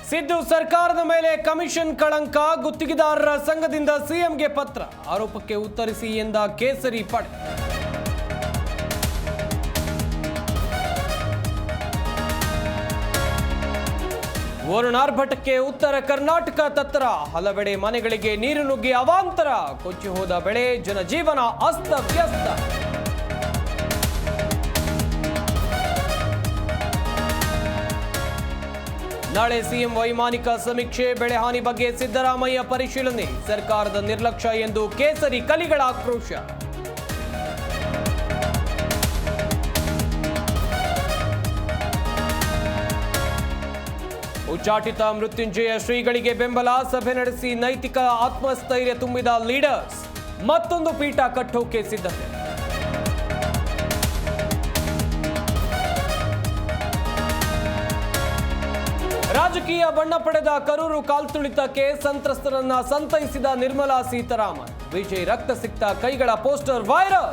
ಸಿದ್ದು ಸರ್ಕಾರದ ಮೇಲೆ ಕಮಿಷನ್ ಕಳಂಕ, ಗುತ್ತಿಗೆದಾರರ ಸಂಘದಿಂದ ಸಿಎಂಗೆ ಪತ್ರ, ಆರೋಪಕ್ಕೆ ಉತ್ತರಿಸಿ ಎಂದ ಕೇಸರಿ ಪಡೆ. ವರುಣಾರ್ಭಟಕ್ಕೆ ಉತ್ತರ ಕರ್ನಾಟಕ ತತ್ತರ, ಹಲವೆಡೆ ಮನೆಗಳಿಗೆ ನೀರು ನುಗ್ಗಿ ಅವಾಂತರ, ಕೊಚ್ಚಿ ಹೋದ ಬೆಳೆ, ಜನಜೀವನ ಅಸ್ತವ್ಯಸ್ತ. ನಾಳೆ ಸಿಎಂ ವೈಮಾನಿಕ ಸಮೀಕ್ಷೆ, ಬೆಳೆ ಹಾನಿ ಬಗ್ಗೆ ಸಿದ್ದರಾಮಯ್ಯ ಪರಿಶೀಲನೆ, ಸರ್ಕಾರದ ನಿರ್ಲಕ್ಷ್ಯ ಎಂದು ಕೇಸರಿ ಕಲಿಗಳ ಆಕ್ರೋಶ. ಉಚ್ಚಾಟಿತ ಮೃತ್ಯುಂಜಯ ಶ್ರೀಗಳಿಗೆ ಬೆಂಬಲ, ಸಭೆ ನಡೆಸಿ ನೈತಿಕ ಆತ್ಮಸ್ಥೈರ್ಯ ತುಂಬಿದ ಲೀಡರ್ಸ್, ಮತ್ತೊಂದು ಪೀಠ ಕಟ್ಟೋಕೆ ಸಿದ್ಧತೆ. ರಾಜಕೀಯ ಬಣ್ಣ ಪಡೆದ ಕರೂರು ಕಾಲ್ತುಳಿತಕ್ಕೆ ಸಂತ್ರಸ್ತರನ್ನ ಸಂತೈಸಿದ ನಿರ್ಮಲಾ ಸೀತಾರಾಮನ್, ವಿಜಯ್ ರಕ್ತ ಸಿಕ್ತ ಕೈಗಳ ಪೋಸ್ಟರ್ ವೈರಲ್.